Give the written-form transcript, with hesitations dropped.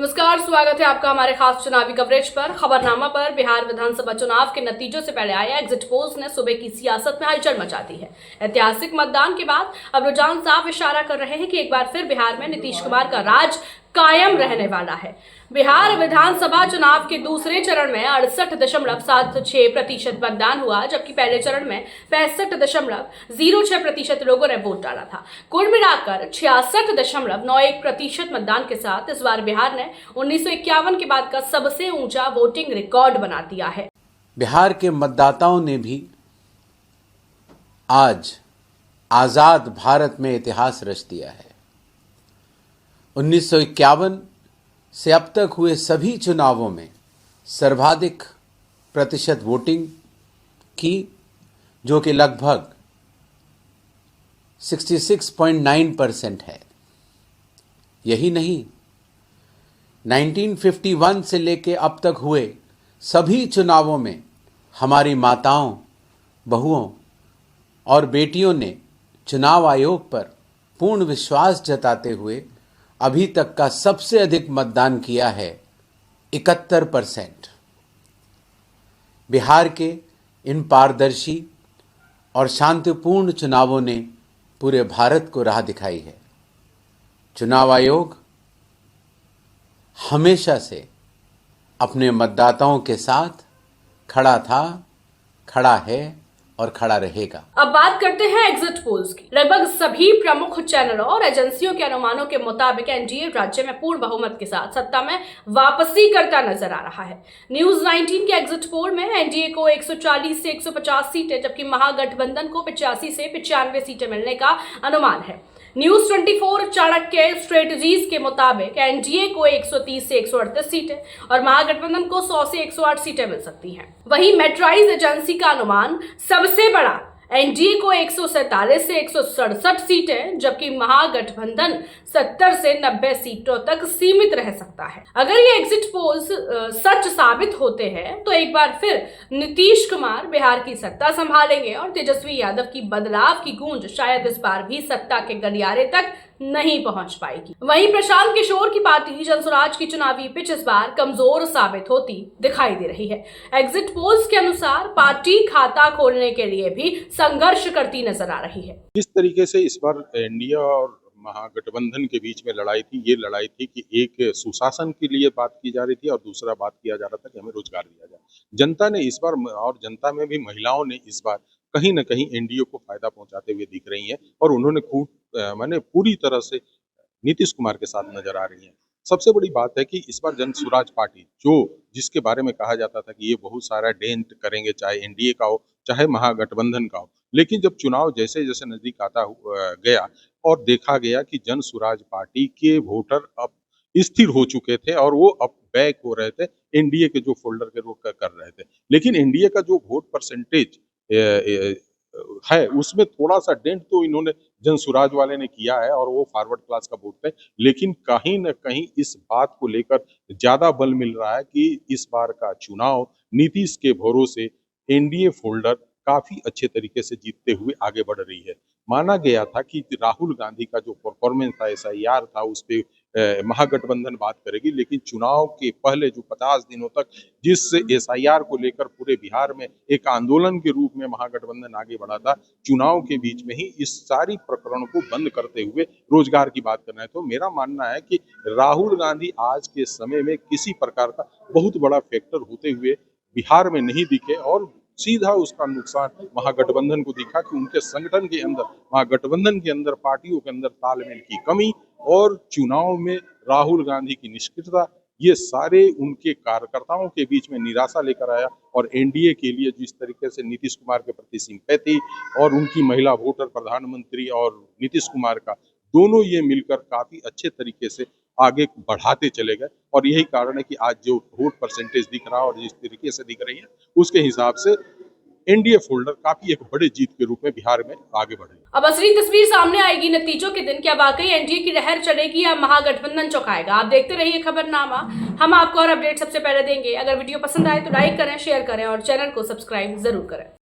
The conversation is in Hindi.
नमस्कार, स्वागत है आपका हमारे खास चुनावी कवरेज पर। खबरनामा पर बिहार विधानसभा चुनाव के नतीजों से पहले आया एग्जिट पोल्स ने सूबे की सियासत में हलचल मचा दी है। ऐतिहासिक मतदान के बाद अब रुझान साफ इशारा कर रहे हैं कि एक बार फिर बिहार में नीतीश कुमार का राज कायम रहने वाला है। बिहार विधानसभा चुनाव के दूसरे चरण में 68.76% मतदान हुआ, जबकि पहले चरण में 65.06% लोगों ने वोट डाला था। कुल मिलाकर 66.91% मतदान के साथ इस बार बिहार ने 1951 के बाद का सबसे ऊंचा वोटिंग रिकॉर्ड बना दिया है। बिहार के मतदाताओं ने भी आज आजाद भारत में इतिहास रच दिया है। 1951 से अब तक हुए सभी चुनावों में सर्वाधिक प्रतिशत वोटिंग की, जो कि लगभग 66.9% है। यही नहीं, 1951 से लेकर अब तक हुए सभी चुनावों में हमारी माताओं, बहुओं और बेटियों ने चुनाव आयोग पर पूर्ण विश्वास जताते हुए अभी तक का सबसे अधिक मतदान किया है, 71%। बिहार के इन पारदर्शी और शांतिपूर्ण चुनावों ने पूरे भारत को राह दिखाई है। चुनाव आयोग हमेशा से अपने मतदाताओं के साथ खड़ा था, खड़ा है और खड़ा रहेगा। अब बात करते हैं एग्जिट पोल्स की। लगभग सभी प्रमुख चैनलों और एजेंसियों के अनुमानों के मुताबिक एनडीए राज्य में पूर्ण बहुमत के साथ सत्ता में वापसी करता नजर आ रहा है। न्यूज 19 के एग्जिट पोल में एनडीए को 140 से 150 सीटें, जबकि महागठबंधन को 85 से 95 सीटें मिलने का अनुमान है। न्यूज 24 चाणक्य स्ट्रेटजीज के मुताबिक एनडीए को 130 से 138 सीटें और महागठबंधन को 100 से 108 सीटें मिल सकती हैं। वहीं मेट्राइज एजेंसी का अनुमान सबसे बड़ा, एनडीए को 147 से 167 सीटें, जबकि महागठबंधन 70 से 90 सीटों तक सीमित रह सकता है। अगर ये एग्जिट पोल्स सच साबित होते हैं तो एक बार फिर नीतीश कुमार बिहार की सत्ता संभालेंगे और तेजस्वी यादव की बदलाव की गूंज शायद इस बार भी सत्ता के गलियारे तक नहीं पहुंच पाएगी। वहीं प्रशांत किशोर की पार्टी जनसुराज की चुनावी पिच इस बार कमजोर साबित होती दिखाई दे रही है। एग्जिट पोल्स के अनुसार पार्टी खाता खोलने के लिए भी संघर्ष करती नजर आ रही है। जिस तरीके से इस बार एनडीए और महागठबंधन के बीच में लड़ाई थी, ये लड़ाई थी कि एक सुशासन के लिए बात की जा रही थी और दूसरा बात किया जा रहा था कि हमें रोजगार दिया जाए। जनता ने इस बार, और जनता में भी महिलाओं ने इस बार कहीं न कहीं एनडीए को फायदा पहुंचाते हुए दिख रही हैं और उन्होंने पूरी तरह से नीतीश कुमार के साथ नजर आ रही हैं। सबसे बड़ी बात है कि इस बार जन स्वराज पार्टी, जिसके बारे में कहा जाता था कि ये बहुत सारा डेंट करेंगे, चाहे एनडीए का हो चाहे महागठबंधन का हो, लेकिन जब चुनाव जैसे जैसे नजदीक आता गया और देखा गया कि जन स्वराज पार्टी के वोटर अब स्थिर हो चुके थे और वो अब बैक हो रहे थे एनडीए के जो फोल्डर के रोक कर रहे थे। लेकिन एनडीए का जो वोट परसेंटेज है उसमें थोड़ा सा डेंट तो इन्होंने जन स्वराज वाले ने किया है और वो फॉरवर्ड क्लास का वोट है। लेकिन कहीं न कहीं इस बात को लेकर ज्यादा बल मिल रहा है कि इस बार का चुनाव नीतीश के भरोसे एनडीए फोल्डर काफी अच्छे तरीके से जीतते हुए आगे बढ़ रही है। माना गया था कि राहुल गांधी का जो परफॉर्मेंस था, एसआईआर था, उस पे महागठबंधन बात करेगी, लेकिन चुनाव के पहले जो 50 दिनों तक जिस एसआईआर को लेकर पूरे बिहार में एक आंदोलन के रूप में महागठबंधन आगे बढ़ा था, चुनाव के बीच में ही इस सारी प्रकरण को बंद करते हुए रोजगार की बात करना है। तो मेरा मानना है कि राहुल गांधी आज के समय में किसी प्रकार का बहुत बड़ा फैक्टर होते हुए बिहार में नहीं दिखे और सीधा उसका नुकसान महागठबंधन को दिखा कि उनके संगठन के अंदर, महागठबंधन के अंदर, पार्टियों के अंदर तालमेल की कमी और चुनाव में राहुल गांधी की निष्क्रियता, ये सारे उनके कार्यकर्ताओं के बीच में निराशा लेकर आया। और एनडीए के लिए जिस तरीके से नीतीश कुमार के प्रति सिंपैथी और उनकी महिला वोटर, प्रधानमंत्री और नीतीश कुमार का, दोनों ये मिलकर काफी अच्छे तरीके से आगे बढ़ाते चले गए। और यही कारण है कि आज जो वोट परसेंटेज दिख रहा है और जिस तरीके से दिख रही है, उसके हिसाब से एनडीए फोल्डर काफी एक बड़े जीत के रूप में बिहार में आगे बढ़े। अब असली तस्वीर सामने आएगी नतीजों के दिन। क्या वाकई एनडीए की लहर चलेगी या महागठबंधन चौंकाएगा? आप देखते रहिए खबरनामा, हम आपको और अपडेट सबसे पहले देंगे। अगर वीडियो पसंद आए तो लाइक करें, शेयर करें और चैनल को सब्सक्राइब जरूर करें।